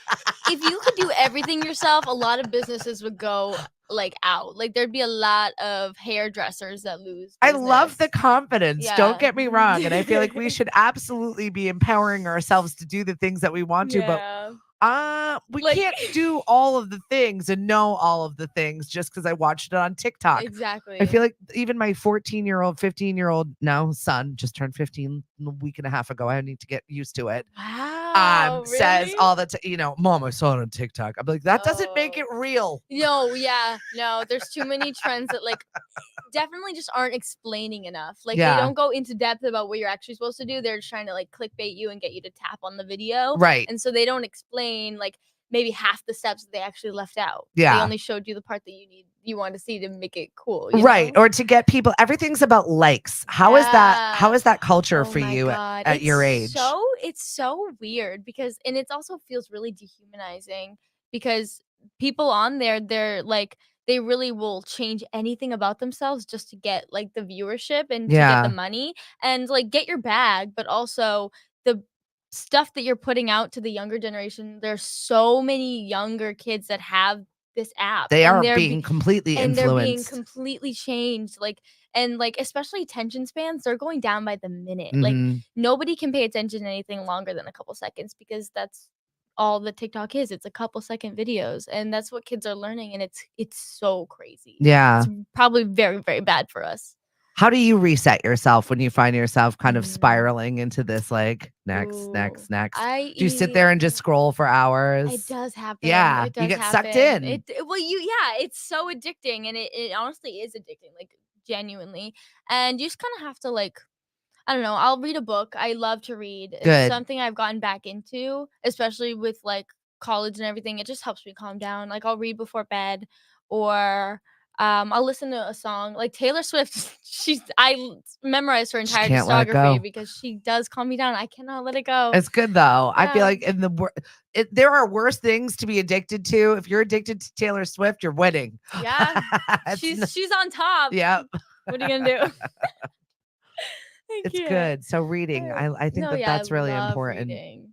if you could do everything yourself, a lot of businesses would go like out. Like there'd be a lot of hairdressers that lose business. I love the confidence. Don't get me wrong. And I feel like we should absolutely be empowering ourselves to do the things that we want to, but we can't do all of the things and know all of the things just because I watched it on TikTok. Exactly. I feel like even my 14-year-old, 15-year-old now son just turned 15 a week and a half ago. I need to get used to it. Wow. Says all the Mom, I saw it on TikTok. I'm like, that doesn't make it real. No, there's too many trends that like definitely just aren't explaining enough. Like they don't go into depth about what you're actually supposed to do. They're just trying to like clickbait you and get you to tap on the video. Right. And so they don't explain like maybe half the steps that they actually left out. Yeah. They only showed you the part that you want to see to make it cool. Right. Or to get people, everything's about likes. How is that culture for you at your age? It's so weird because, and it also feels really dehumanizing because people on there, they're like, they really will change anything about themselves just to get like the viewership and to get the money and like get your bag, but also the stuff that you're putting out to the younger generation. There's so many younger kids that have this app. They are being completely influenced. And they're being completely changed. And especially attention spans, they're going down by the minute. Like nobody can pay attention to anything longer than a couple seconds because that's all the TikTok is. It's a couple second videos, and that's what kids are learning, and it's so crazy. Yeah. It's probably very, very bad for us. How do you reset yourself when you find yourself kind of Mm. spiraling into this like next? Ooh, Do I you sit there and just scroll for It hours? does happen. Yeah, It you does get sucked happen. in. Well, it's so addicting, and it honestly is addicting, like genuinely. And you just kind of have to like, I don't know. I'll read a book. I love to read. It's Good. something I've gotten back into, especially with like college and everything. It just helps me calm down. Like I'll read before bed, or I'll listen to a song. Like Taylor Swift, memorized her Just entire can't let it discography go. because she does calm me down. I cannot let it go. It's good though. I feel Yeah. like there are worse things to be addicted to. If you're addicted to Taylor Swift, you're winning. Yeah. It's She's on top. Yep. What are you gonna do? I It's can't. good. So reading, I think No, that yeah, I that's really love important. reading.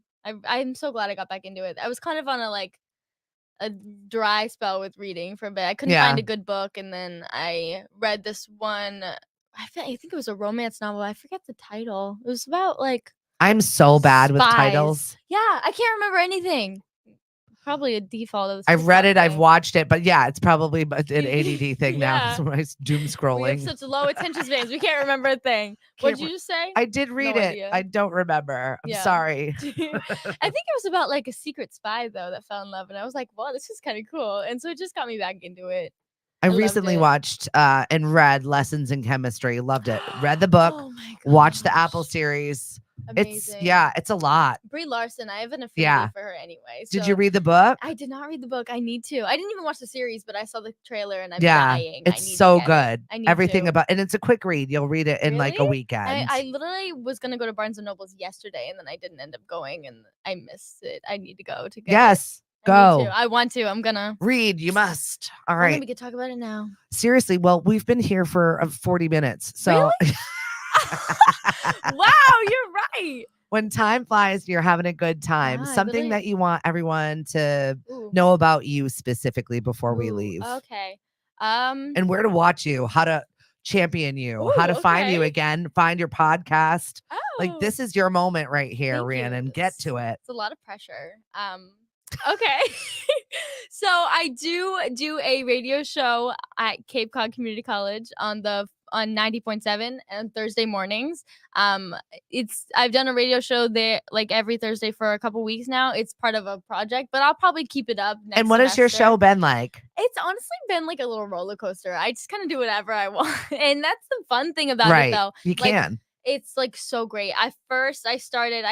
I'm so glad I got back into it. I was kind of on a dry spell with reading for a bit. I couldn't Yeah. find a good book, and then I read this one. I think it was a romance novel. I forget the title. It was about like I'm so bad with spies. titles. Yeah, I can't remember anything. Probably a default of the I've read TikTok it, I've thing. watched it, but yeah, it's probably an ADD thing now. Yeah. It's my doom We have scrolling. such low attention spans. We can't remember a thing. What'd you just say? I did read No it. idea. I don't remember. I'm Yeah. sorry. I think it was about like a secret spy though that fell in love, and I was like, "Wow, this is kind of cool." And so it just got me back into it. I loved recently it. watched and read Lessons in Chemistry. Loved it. Read the book, Oh my god. watched the Apple series. Amazing. It's a lot. Brie Larson, I have an affinity Yeah. for her anyway. Did so you read the book? I did not read the book. I need to. I didn't even watch the series, but I saw the trailer and I'm Yeah, dying. I it's need so to get good. It. I need Everything to. about, and it's a quick read. You'll read it in like a Really? weekend. I literally was gonna go to Barnes and Noble's yesterday, and then I didn't end up going, and I missed it. I need to go to get it. Yes, I need go. to. I want to. I'm gonna Read. You must. All Okay, right. we could talk about it now. Seriously, well, we've been here for 40 minutes. So Really? Wow, you're right. when time flies, you're having a good time. Yeah, I Something literally- that you want everyone to Ooh. know about you specifically before we Ooh, leave. Okay. And where to watch you, how to champion you, Ooh, how to find you okay. again, find your podcast. Like Oh, this is your moment right here, thank you. Rhiannon. Get to it. It's a lot of pressure. Okay. So I do a radio show at Cape Cod Community College on 90.7 and Thursday mornings. I've done a radio show there like every Thursday for a couple weeks now. It's part of a project, but I'll probably keep it up next And what has your semester. show been like? It's honestly been like a little roller coaster. I just kind of do whatever I want. And that's the fun thing about Right. it though. You Like, can. It's like so great. I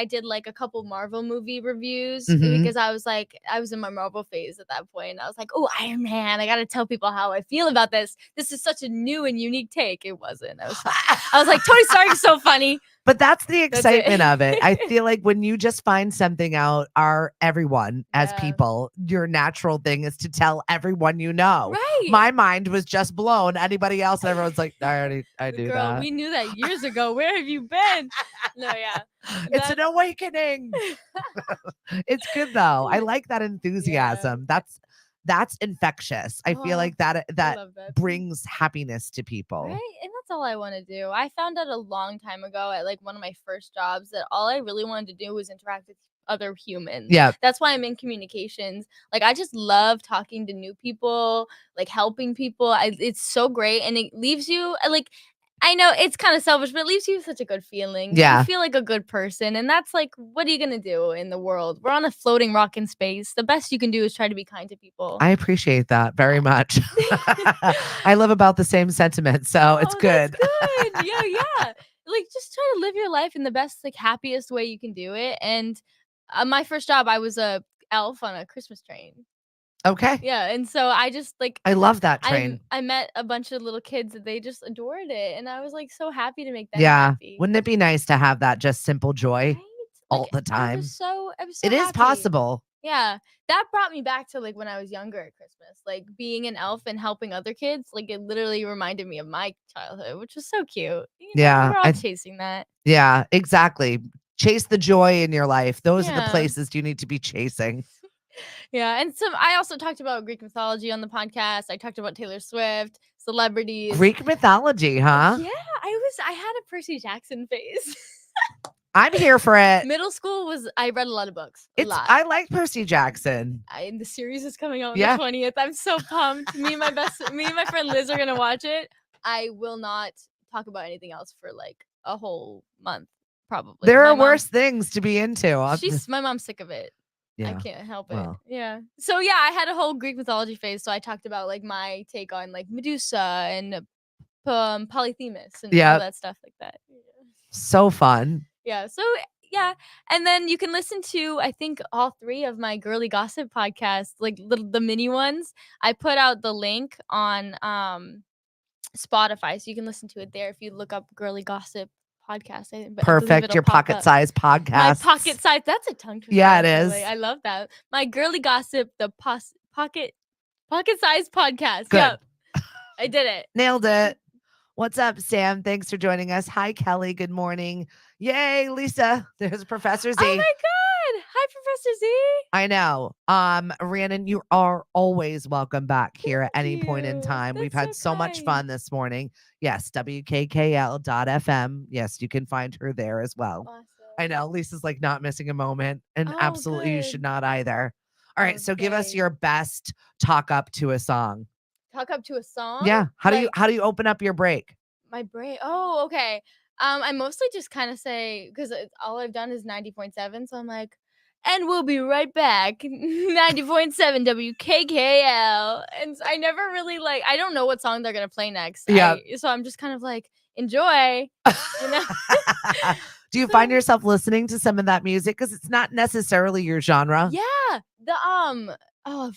did like a couple Marvel movie reviews Mhm. because I was in my Marvel phase at that point. And I was like, oh, Iron Man. I got to tell people how I feel about this. This is such a new and unique take. It wasn't. I was like, Tony Stark is so funny. But that's the That's excitement it. of it. I feel like when you just find something out, everyone as Yeah. people, your natural thing is to tell everyone you know. Right. My mind was just blown. Anybody else, and everyone's like, I knew Girl, that. we knew that years ago. Where have you been? No, yeah. It's an awakening. It's good though. I like that enthusiasm. That's infectious. I feel Oh, like that I love that. brings happiness to people. Right? And that's all I want to do. I found out a long time ago at like one of my first jobs that all I really wanted to do was interact with other humans. Yeah. That's why I'm in communications. Like I just love talking to new people, like helping people. It's so great and it leaves you like I know it's kind of selfish, but it leaves you with such a good feeling. Yeah. You feel like a good person. And that's like, what are you going to do in the world? We're on a floating rock in space. The best you can do is try to be kind to people. I appreciate that very much. I live about the same sentiment, so it's good. That's good. Yeah. Like just try to live your life in the best, like happiest way you can do it. And my first job, I was a elf on a Christmas train. Okay. Yeah, and so I just like I love that train. I met a bunch of little kids that they just adored it, and I was like so happy to make them Yeah. happy. Wouldn't it be nice to have that just simple joy Right? all Like, the time? I was so It is happy. possible. Yeah, that brought me back to like when I was younger at Christmas, like being an elf and helping other kids. Like it literally reminded me of my childhood, which was so cute. You know, Yeah, we're all chasing that. Yeah, exactly. Chase the joy in your life. Those are the Yeah. places you need to be chasing. Yeah, and I also talked about Greek mythology on the podcast. I talked about Taylor Swift, celebrities. Greek mythology, huh? Yeah, I had a Percy Jackson phase. I'm here for it. Middle school I read a lot of books. I like Percy Jackson. The series is coming out on Yeah. the 20th. I'm so pumped. Me and my friend Liz are gonna watch it. I will not talk about anything else for like a whole month, probably. There My are mom, worse things to be into. my mom's sick of it. I Yeah. can't help it. Well. Yeah. So yeah, I had a whole Greek mythology phase. So I talked about like my take on like Medusa and Polyphemus and all Yeah. that stuff like that. So fun. Yeah. So yeah, and then you can listen to I think all 3 of my girly gossip podcasts, like the mini ones. I put out the link on Spotify, so you can listen to it there if you look up girly gossip podcast. I believe Perfect. it'll Your pop pocket up. size My podcasts. pocket size. That's a tongue twister. Yeah, it actually. is. I love that. My girly gossip, the pocket size podcast. Good. Yep. I did it. Nailed it. What's up, Sam? Thanks for joining us. Hi, Kelly. Good morning. Yay, Lisa. There's Professor Z. Oh my god. Hi, Professor Z. I know. Rhiannon, you are always welcome back here at any point in you. time. We've That's had so so much kind. fun this morning. Yes, WKKL.FM. Yes, you can find her there as well. Awesome. I know. Lisa's like not missing a moment, and Oh, absolutely you good. should not either. All right, so give us Okay. your best talk up to a song. Talk up to a song? Yeah. How Like, do you open up your break? my brain. Oh, okay. I mostly just kind of say because all I've done is 90.7, so I'm like, and we'll be right back, 90.7 WKKL, and I never really like. I don't know what song they're gonna play next. Yeah. So I'm just kind of like, enjoy, you know. Do you find yourself listening to some of that music because it's not necessarily your genre? Yeah, the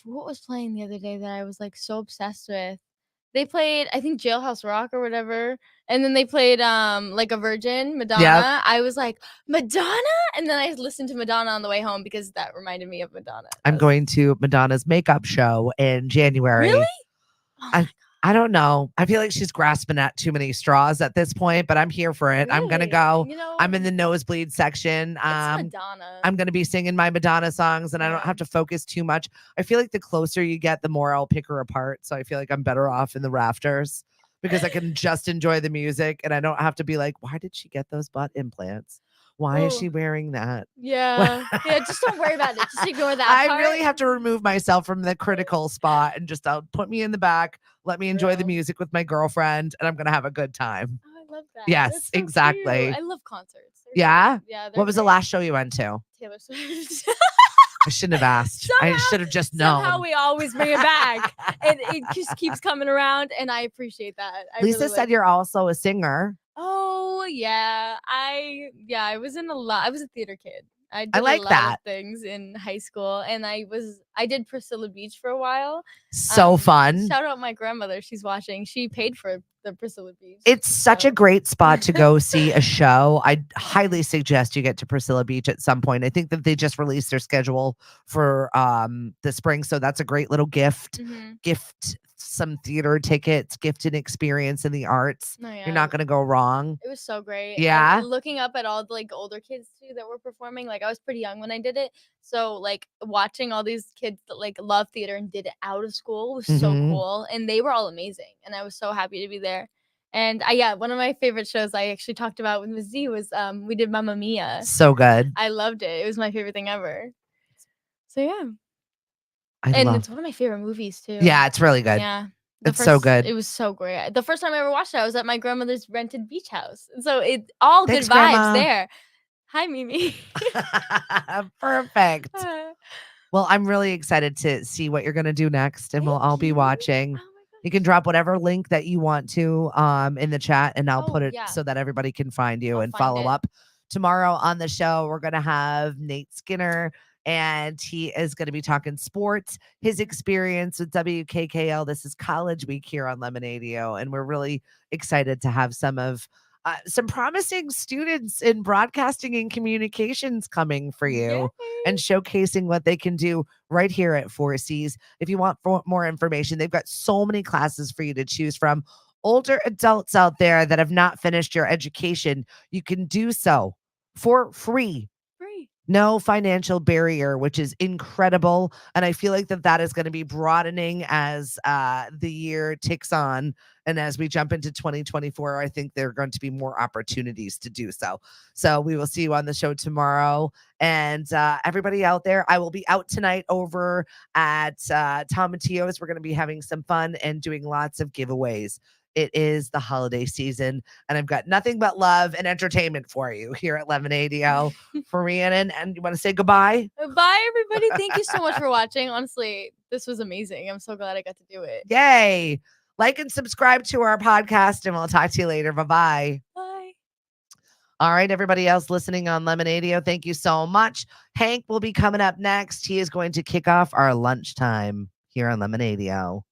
what was playing the other day that I was like so obsessed with? They played, I think, Jailhouse Rock or whatever, and then they played like a Virgin, Madonna. Yep. I was like, Madonna, and then I listened to Madonna on the way home because that reminded me of Madonna. I'm going to Madonna's makeup show in January. Really? Oh I don't know. I feel like she's grasping at too many straws at this point, but I'm here for it. I'm gonna really? go. You know, I'm in the nosebleed section. it's Madonna. I'm gonna be singing my Madonna songs, and I don't Yeah. have to focus too much. I feel like the closer you get, the more I'll pick her apart. So I feel like I'm better off in the rafters because I can just enjoy the music, and I don't have to be like, why did she get those butt implants? Why is she wearing that? Yeah. Yeah, just don't worry about it. Just ignore that I part. really have to remove myself from the critical spot and just put me in the back. Let me enjoy the music with my girlfriend, and I'm gonna have a good time. Oh, I love that. Yes, That's so exactly. cute. I love concerts. They're Yeah? great. Yeah. What was the great. last show you went to? Taylor Swift. I shouldn't have asked. I should have just known. Somehow we always bring it back, and it just keeps coming around, and I appreciate that. Lisa said you're also a singer. Oh yeah, I was in a lot. I was a theater kid. I did like a lot that. of things in high school, and I did Priscilla Beach for a while. So fun. Shout out my grandmother. She's watching. She paid for the Priscilla Beach. It's such a great spot to go see a show. I highly suggest you get to Priscilla Beach at some point. I think that they just released their schedule for the spring, so that's a great little gift. Mhm. Gift some theater tickets, gift an experience in the arts. Oh, yeah. You're not going to go wrong. It was so great. Yeah. And looking up at all the like older kids too that were performing, like I was pretty young when I did it. So like watching all these kids that like love theater and did it out of school was so Mhm. cool. And they were all amazing. And I was so happy to be there. And one of my favorite shows I actually talked about with Z was we did Mamma Mia. So good. I loved it. It was my favorite thing ever. So yeah. And it's one of my favorite movies too. Yeah, it's really good. Yeah. It's so good. It was so great. The first time I ever watched it, I was at my grandmother's rented beach house. So it all Thanks, good vibes Grandma. there. Hi, Mimi. Perfect. Well, I'm really excited to see what you're going to do next, and we'll all be watching. Oh my You can drop whatever link that you want to in the chat, and I'll put it yeah. so that everybody can find you I'll and find follow it. up. Tomorrow on the show, we're going to have Nate Skinner, and he is going to be talking sports, his experience with WKKL. This is College Week here on Lemonadio, and we're really excited to have some promising students in broadcasting and communications coming for you and showcasing what they can do right here at 4Cs. If you want more information, they've got so many classes for you to choose from. Older adults out there that have not finished your education, you can do so for free. No financial barrier, which is incredible. And I feel like that is going to be broadening as the year ticks on. And as we jump into 2024, I think there are going to be more opportunities to do so. So we will see you on the show tomorrow. And everybody out there, I will be out tonight over at Tom and Tio's. We're going to be having some fun and doing lots of giveaways. It is the holiday season, and I've got nothing but love and entertainment for you here at Lemonadio. For Rhiannon, and you want to say goodbye? Bye, everybody. Thank you so much for watching. Honestly, this was amazing. I'm so glad I got to do it. Yay! Like and subscribe to our podcast, and we'll talk to you later. Bye-bye. Bye. All right, everybody else listening on Lemonadio, thank you so much. Hank will be coming up next. He is going to kick off our lunchtime here on Lemonadio.